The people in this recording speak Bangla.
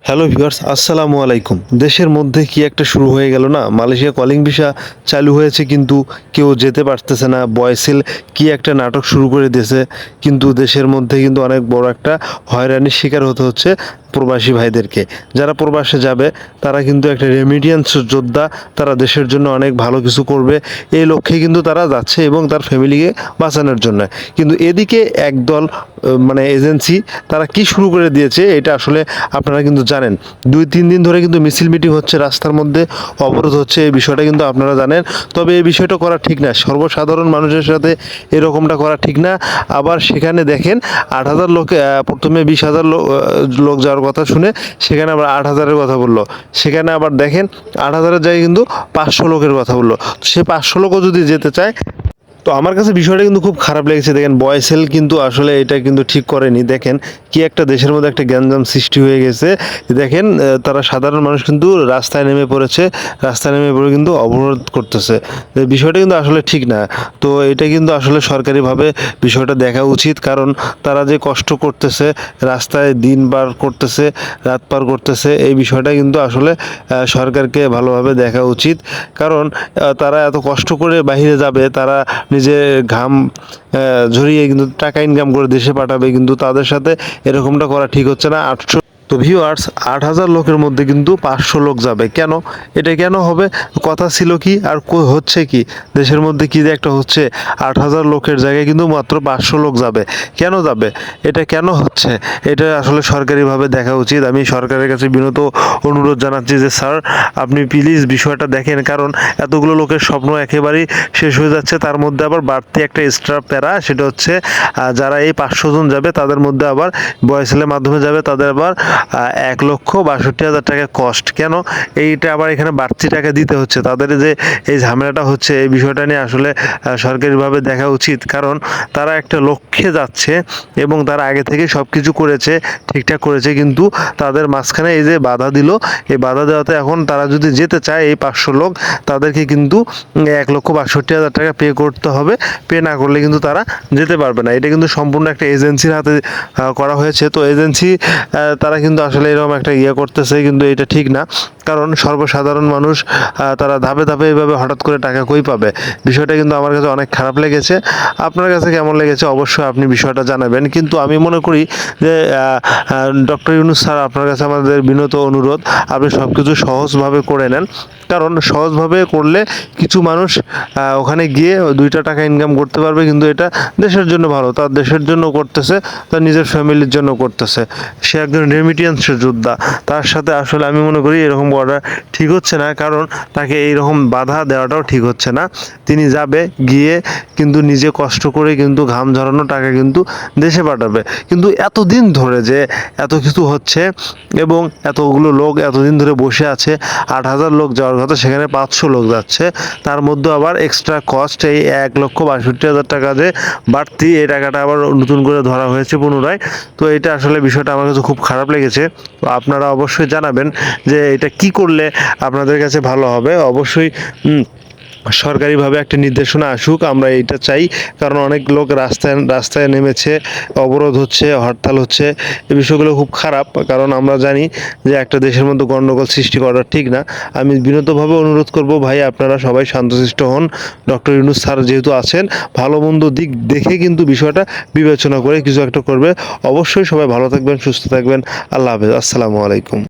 হ্যালো ভিউয়ার্স, আসসালামু আলাইকুম। দেশের মধ্যে কি একটা শুরু হয়ে গেল না, মালয়েশিয়া কলিং ভিসা চালু হয়েছে কিন্তু কেউ যেতে পারতেছে না। বয়সেল কি একটা নাটক শুরু করে দিয়েছে, কিন্তু দেশের মধ্যে কিন্তু অনেক বড় একটা হয়রানির শিকার হতে হচ্ছে প্রবাসী ভাইদেরকে। যারা প্রবাসে যাবে তারা কিন্তু একটা রেমিডিয়েন্স যোদ্ধা, তারা দেশের জন্য অনেক ভালো কিছু করবে এই লক্ষ্যে কিন্তু তারা যাচ্ছে এবং তার ফ্যামিলিকে বাঁচানোর জন্য। কিন্তু এদিকে একদল মানে এজেন্সি তারা কি শুরু করে দিয়েছে এটা আসলে আপনারা কিন্তু জানেন। 2-3 দিন ধরে কিন্তু মিছিল মিটিং হচ্ছে, রাস্তার মধ্যে অবরোধ হচ্ছে, এই বিষয়টা কিন্তু আপনারা জানেন। তবে এই বিষয়টা করা ঠিক না, সর্বসাধারণ মানুষের সাথে এরকমটা করা ঠিক না। আবার সেখানে দেখেন 8,000 লোকে প্রথমে 20,000 লোক যাওয়ার কথা শুনে সেখানে আবার 8,000-এর কথা বললো। সেখানে আবার দেখেন 8,000-এর জায়গায় কিন্তু 500 লোকের কথা বললো। সে 500 লোকও যদি যেতে চায়, তো আমার কাছে বিষয়টা কিন্তু খুব খারাপ লেগেছে। দেখেন বয়সেল কিন্তু আসলে এটা কিন্তু ঠিক করেনি। দেখেন কি একটা দেশের মধ্যে একটা গ্যাঞ্জাম সৃষ্টি হয়ে গেছে। দেখেন তারা সাধারণ মানুষ কিন্তু রাস্তায় নেমে পড়েছে, রাস্তায় নেমে পড়ে কিন্তু অবরোধ করতেছে। বিষয়টা কিন্তু আসলে ঠিক না। তো এটা কিন্তু আসলে সরকারিভাবে বিষয়টা দেখা উচিত, কারণ তারা যে কষ্ট করতেছে, রাস্তায় দিন পার করতেছে, রাত পার করতেছে, এই বিষয়টা কিন্তু আসলে সরকারকে ভালোভাবে দেখা উচিত। কারণ তারা এত কষ্ট করে বাইরে যাবে, তারা নিজে ঘাম ঝরিয়ে কিন্তু টাকা ইনকাম করে দেশে পাঠাবে, কিন্তু তাদের সাথে এরকমটা করা ঠিক হচ্ছে না। তো ভিউয়ার্স, 8,000 লোকের মধ্যে কিন্তু 500 লোক যাবে কেন? এটা কেন হবে? কথা ছিল কি আর হচ্ছে কি? দেশের মধ্যে কি যে একটা হচ্ছে, 8,000 লোকের জায়গায় কিন্তু মাত্র 500 লোক যাবে। কেন যাবে? এটা কেন হচ্ছে? এটা আসলে সরকারিভাবে দেখা উচিত। আমি সরকারের কাছে বিনত অনুরোধ জানাচ্ছি যে স্যার, আপনি প্লিজ বিষয়টা দেখেন, কারণ এতগুলো লোকের স্বপ্ন একেবারেই শেষ হয়ে যাচ্ছে। তার মধ্যে আবার বাড়তি একটা এক্সট্রা প্যারা, সেটা হচ্ছে যারা এই 500 জন যাবে তাদের মধ্যে আবার বয়সেলের মাধ্যমে যাবে, তাদের আবার 1,62,000 টাকা কস্ট। কেন এইটা আবার এখানে বাড়তি টাকা দিতে হচ্ছে? তাদের যে এই ঝামেলাটা হচ্ছে, এই বিষয়টা নিয়ে আসলে সরকারিভাবে দেখা উচিত। কারণ তারা একটা লক্ষ্যে যাচ্ছে এবং তারা আগে থেকে সব কিছু করেছে, ঠিকঠাক করেছে, কিন্তু তাদের মাঝখানে এই যে বাধা দিল, এই বাধা দেওয়াতে এখন তারা যদি যেতে চায় এই 500 লোক, তাদেরকে কিন্তু 1,62,000 টাকা পে করতে হবে। পে না করলে কিন্তু তারা যেতে পারবে না। এটা কিন্তু সম্পূর্ণ একটা এজেন্সির হাতে করা হয়েছে। তো এজেন্সি তারা কিন্তু আসলে এরকম একটা করতেছে, কিন্তু এটা ঠিক না। কারণ সর্বসাধারণ মানুষ তারা ধাপে ধাপে এইভাবে হঠাৎ করে টাকা কই পাবে? বিষয়টা কিন্তু আমার কাছে অনেক খারাপ লেগেছে। আপনার কাছে কেমন লেগেছে অবশ্যই আপনি বিষয়টা জানাবেন। কিন্তু আমি মনে করি যে ডক্টর ইউনূস স্যার, আপনার কাছে আমাদের বিনত অনুরোধ, আপনি সব কিছু সহজভাবে করে নেন। কারণ সহজভাবে করলে কিছু মানুষ ওখানে গিয়ে 2টা টাকা ইনকাম করতে পারবে, কিন্তু এটা দেশের জন্য ভালো। তার দেশের জন্য করতেছে, তার নিজের ফ্যামিলির জন্য করতেছে। সে একজন রেমিটেন্সের যোদ্ধা। তার সাথে আসলে আমি মনে করি এরকম করা ঠিক হচ্ছে না, কারণ তাকে এইরকম বাধা দেওয়াটাও ঠিক হচ্ছে না। তিনি যাবে, গিয়ে কিন্তু নিজে কষ্ট করে কিন্তু ঘাম ঝরানো টাকা কিন্তু দেশে পাঠাবে। কিন্তু এতদিন ধরে যে এত কিছু হচ্ছে এবং এতগুলো লোক এতদিন ধরে বসে আছে, 8,000 লোক যাওয়ার কথা, সেখানে 500 লোক যাচ্ছে। তার মধ্যে আবার এক্সট্রা কস্ট এই 1,62,000 টাকা যে বাড়তি, এই টাকাটা আবার নতুন করে ধরা হয়েছে পুনরায়। তো এটা আসলে বিষয়টা আমার কাছে খুব খারাপ লেগেছে। তো আপনারা অবশ্যই জানাবেন যে এটা কি করলে আপনাদের কাছে ভালো হবে। অবশ্যই সরকারিভাবে একটা নির্দেশনা আসুক, আমরা এইটা চাই। কারণ অনেক লোক রাস্তায় রাস্তায় নেমেছে, অবরোধ হচ্ছে, হরতাল হচ্ছে, এই বিষয়গুলো খুব খারাপ। কারণ আমরা জানি যে একটা দেশের মধ্যে গণ্ডগোল সৃষ্টি করা ঠিক না। আমি বিনীতভাবে অনুরোধ করব, ভাই আপনারা সবাই শান্তশিষ্ট হন। ডক্টর ইউনূস স্যার যেহেতু আছেন, ভালো মন্দ দিক দেখে কিন্তু বিষয়টা বিবেচনা করে কিছু একটা করবে। অবশ্যই সবাই ভালো থাকবেন, সুস্থ থাকবেন। আল্লাহ হাফেজ, আসসালামু আলাইকুম।